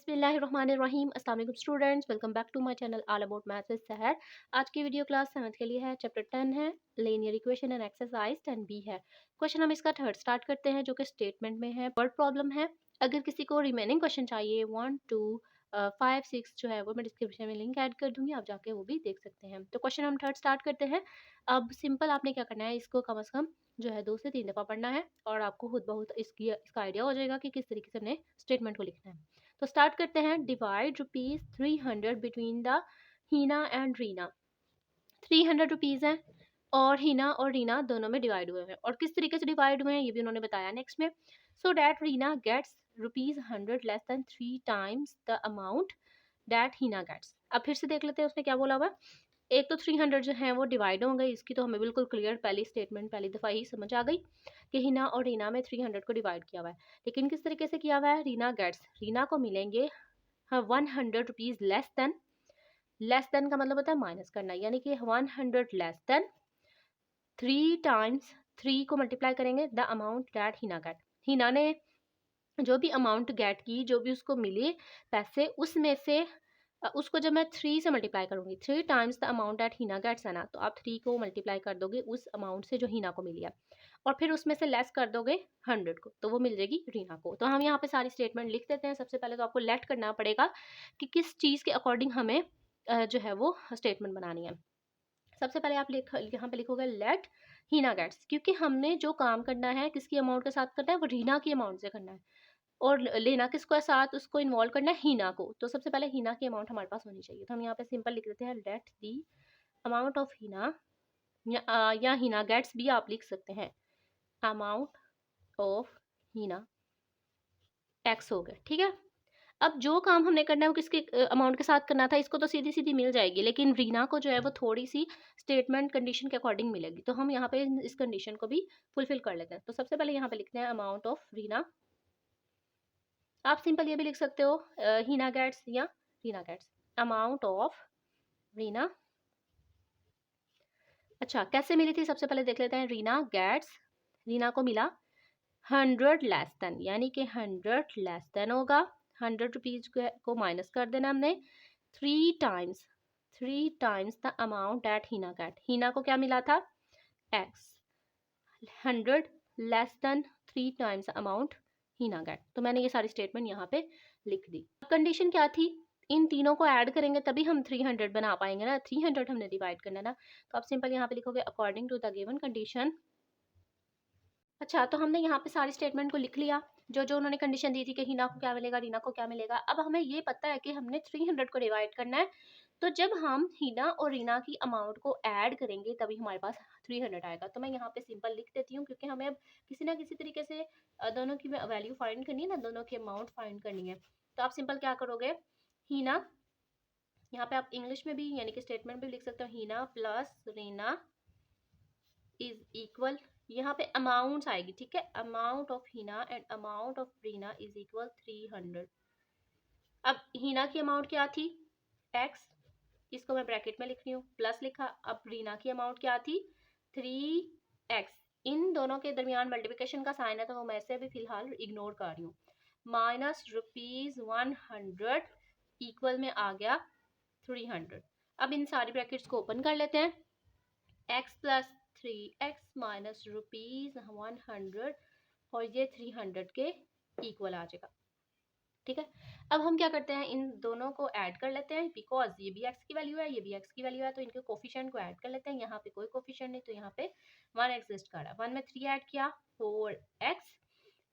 बिस्मिल्लाहिर्रहमानिर्रहीम। अस्सलाम वालेकुम students, welcome back to my channel all about maths with Sahar. आज की वीडियो क्लास 7th के लिए है। चैप्टर 10 है linear equation and exercise 10b है। क्वेश्चन हम इसका थर्ड स्टार्ट करते हैं जो कि स्टेटमेंट में है, वर्ड प्रॉब्लम है। अगर किसी को रिमेनिंग क्वेश्चन चाहिए 1 2 5 6 जो है वो मैं डिस्क्रिप्शन में लिंक ऐड कर दूंगी, आप जाके वो भी देख सकते हैं। तो क्वेश्चन हम थर्ड स्टार्ट करते हैं। अब सिंपल आपने क्या करना है, इसको कम से कम जो है 2 से 3 दफ़ा पढ़ना है और आपको खुद बहुत इसका आइडिया हो जाएगा कि किस तरीके से हमने स्टेटमेंट को लिखना है। तो स्टार्ट करते हैं। Divide ₹300 between the Heena and Reena. 300 rupees हैं और हीना और रीना दोनों में डिवाइड हुए हैं, और किस तरीके से डिवाइड हुए हैं ये भी उन्होंने बताया नेक्स्ट में। So that Reena gets ₹100 less than 3 times the amount that Heena gets. अब फिर से देख लेते हैं उसने क्या बोला हुआ। एक तो 300 जो है वो डिवाइड हो गई, इसकी तो हमें बिल्कुल क्लियर पहली स्टेटमेंट पहली दफ़ा ही समझ आ गई कि हीना और रीना में 300 को डिवाइड किया हुआ है। लेकिन किस तरीके से किया हुआ है, रीना गेट्स, रीना को मिलेंगे 100 रुपीज़ लेस देन का मतलब होता है माइनस करना, यानी कि 100 लेस देन 3 टाइम्स 3 को मल्टीप्लाई करेंगे the amount that Heena get. Heena ने जो भी अमाउंट गेट की, जो भी उसको मिले पैसे, उसमें से उसको जब मैं 3 से मल्टीप्लाई करूँगी, 3 times the amount that Heena gets है ना, तो आप 3 को मल्टीप्लाई कर दोगे उस अमाउंट से जो हीना को मिली है, और फिर उसमें से लेस कर दोगे 100 को, तो वो मिल जाएगी रीना को। तो हम यहाँ पे सारी स्टेटमेंट लिख देते हैं। सबसे पहले तो आपको लेट करना पड़ेगा कि किस चीज़ के अकॉर्डिंग हमें जो है वो स्टेटमेंट बनानी है। सबसे पहले आप यहाँ पे लिखोगे लेट हीना गेट्स, क्योंकि हमने जो काम करना है किसकी अमाउंट के साथ करना है, वो रीना की अमाउंट से करना है, और लेना किसको है साथ, उसको इन्वॉल्व करना है हीना को। तो सबसे पहले हीना की अमाउंट हमारे पास होनी चाहिए। तो हम यहाँ पे सिंपल लिख देते हैं लेट दी अमाउंट ऑफ हीना, या हीना गेट्स भी आप लिख सकते हैं। अमाउंट ऑफ हीना एक्स हो गया, ठीक है। अब जो काम हमने करना है वो किसके अमाउंट के साथ करना था, इसको तो सीधी सीधी मिल जाएगी, लेकिन रीना को जो है वो थोड़ी सी स्टेटमेंट कंडीशन के अकॉर्डिंग मिलेगी। तो हम यहाँ पे इस कंडीशन को भी फुलफिल कर लेते हैं। तो सबसे पहले यहाँ पे लिखते हैं अमाउंट ऑफ रीना। आप सिंपल ये भी लिख सकते हो हीना गेट्स या Reena gets. Amount of Reena, अच्छा कैसे मिली थी सबसे पहले देख लेते हैं। रीना गेट्स, रीना को मिला 100 लेस देन, यानी कि 100 लेस देन होगा 100 रुपीज़ को माइनस कर देना हमने 3 times the amount that Heena get. Heena को क्या मिला था X, 100 less than 3 times amount Heena get. तो मैंने ये सारी स्टेटमेंट यहाँ पे लिख दी। कंडीशन क्या थी, इन तीनों को ऐड करेंगे तभी हम 300 बना पाएंगे ना, 300 हमने डिवाइड करना ना। तो आप सिंपल यहाँ पे लिखोगे according to the given condition. अच्छा, तो हमने यहाँ पे सारी स्टेटमेंट को लिख लिया, जो जो उन्होंने कंडीशन दी थी कि हीना को क्या मिलेगा, रीना को क्या मिलेगा। अब हमें ये पता है कि हमने 300 को डिवाइड करना है, तो जब हम हीना और रीना की अमाउंट को ऐड करेंगे तभी हमारे पास 300 आएगा। तो मैं यहाँ पे सिंपल लिख देती हूँ, क्योंकि हमें अब किसी ना किसी तरीके से दोनों की वैल्यू फाइंड करनी है ना, दोनों की अमाउंट फाइंड करनी है। तो आप सिंपल क्या करोगे, हीना, यहाँ पे आप इंग्लिश में भी यानी कि स्टेटमेंट भी लिख सकते हो, Heena plus Reena is equal, यहाँ पे अमाउंट आएगी, ठीक है, amount of Heena and amount of Reena is equal 300। अब हीना की अमाउंट क्या थी एक्स, इसको मैं ब्रैकेट में लिख रही हूँ, प्लस लिखा। अब रीना की अमाउंट क्या थी 3x, इन दोनों के दरमियान मल्टीप्लिकेशन का साइन है तो मैं इसे अभी फिलहाल इग्नोर कर रही हूँ। माइनस ₹100 इक्वल में आ गया 300। अब इन सारी ब्रैकेट्स को ओपन कर लेते हैं। x प्लस 3x माइनस ₹100, और ये 300 के इक्वल आ जाएगा, ठीक है। अब हम क्या करते हैं, इन दोनों को ऐड कर लेते हैं, बिकॉज ये भी x की वैल्यू है, ये भी x की वैल्यू है, तो इनके कोफिशिएंट को ऐड कर लेते हैं। यहाँ पे कोई कोफिशिएंट नहीं, तो यहाँ पे 1 एग्जिस्ट कर रहा है। 1 में 3 ऐड किया 4x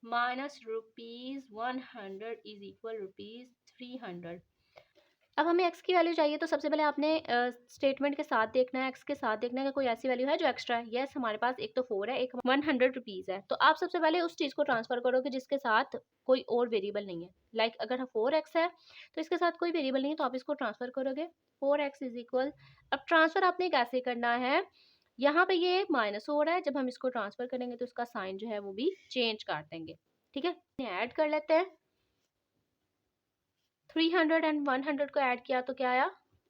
माइनस ₹100 इज इक्वल ₹300। अब हमें x की वैल्यू चाहिए, तो सबसे पहले आपने स्टेटमेंट के साथ देखना है, x के साथ देखना है कि कोई ऐसी वैल्यू है जो एक्स्ट्रा है। यस, हमारे पास एक तो 4 है, एक 100 रुपीज़ है। तो आप सबसे पहले उस चीज़ को ट्रांसफ़र करोगे जिसके साथ कोई और वेरिएबल नहीं है। लाइक अगर 4x है तो इसके साथ कोई वेरिएबल नहीं है, तो आप इसको ट्रांसफ़र करोगे 4x इज इक्वल। अब ट्रांसफ़र आपने कैसे करना है, यहाँ पे ये माइनस हो रहा है, जब हम इसको ट्रांसफ़र करेंगे तो इसका साइन जो है वो भी चेंज कर देंगे, ठीक है। ऐड कर लेते हैं, 300 एंड 100 को ऐड किया तो क्या आया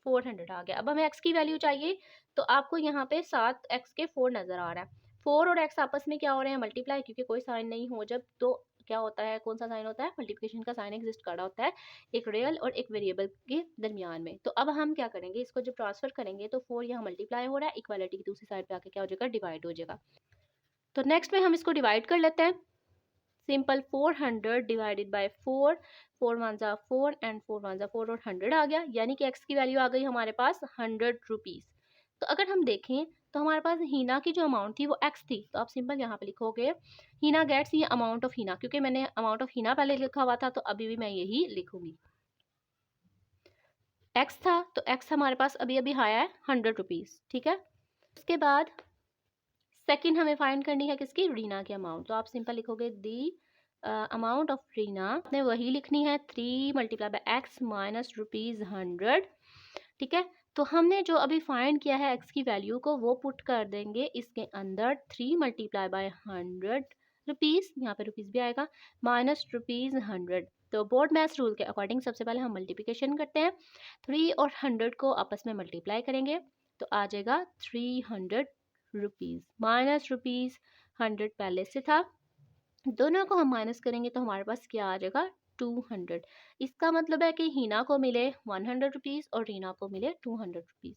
400 आ गया। अब हमें x की वैल्यू चाहिए, तो आपको यहाँ पे 7x के 4 नज़र आ रहा है। 4 और x आपस में क्या हो रहे हैं मल्टीप्लाई, क्योंकि कोई साइन नहीं हो जब, तो क्या होता है, कौन सा साइन होता है, मल्टीप्लिकेशन का साइन एग्जिस्ट कर रहा होता है एक रियल और एक वेरिएबल के दरमियान में। तो अब हम क्या करेंगे, इसको जब ट्रांसफर करेंगे तो 4 यहाँ मल्टीप्लाई हो रहा है, इक्वालिटी की दूसरी साइड पे आके क्या हो जाएगा, डिवाइड हो जाएगा। तो नेक्स्ट में हम इसको डिवाइड कर लेते हैं। सिंपल 400 डिवाइडेड बाय 4, 4 वन ज़ा 4 एंड 4 वन ज़ा 4 और 100 आ गया, यानी कि एक्स की वैल्यू आ गई हमारे पास 100 रुपीज़। तो अगर हम देखें तो हमारे पास हीना की जो अमाउंट थी वो एक्स थी, तो आप सिंपल यहाँ पे लिखोगे हीना गेट्स, ये अमाउंट ऑफ हीना, क्योंकि मैंने अमाउंट ऑफ हीना पहले लिखा हुआ था तो अभी भी मैं यही लिखूंगी। एक्स था तो एक्स हमारे पास अभी अभी आया है 100 रुपीज़, ठीक है। उसके बाद सेकंड हमें फाइंड करनी है किसकी, रीना की अमाउंट। तो आप सिंपल लिखोगे दी अमाउंट ऑफ रीना, आपने वही लिखनी है 3 मल्टीप्लाई बाय एक्स माइनस ₹100, ठीक है। तो हमने जो अभी फाइंड किया है एक्स की वैल्यू को वो पुट कर देंगे इसके अंदर, 3 मल्टीप्लाई बाय 100 रुपीज़, यहाँ पे रुपीज़ भी आएगा, माइनस ₹100। तो बोर्ड मैथ्स रूल के अकॉर्डिंग सबसे पहले हम मल्टीप्लिकेशन करते हैं, 3 और 100 को आपस में मल्टीप्लाई करेंगे तो आ जाएगा 300 रुपीज़, माइनस ₹100 पहले से था, दोनों को हम माइनस करेंगे तो हमारे पास क्या आ जाएगा, 200। इसका मतलब है कि हीना को मिले 100 रुपीज़ और रीना को मिले 200 रुपीज़।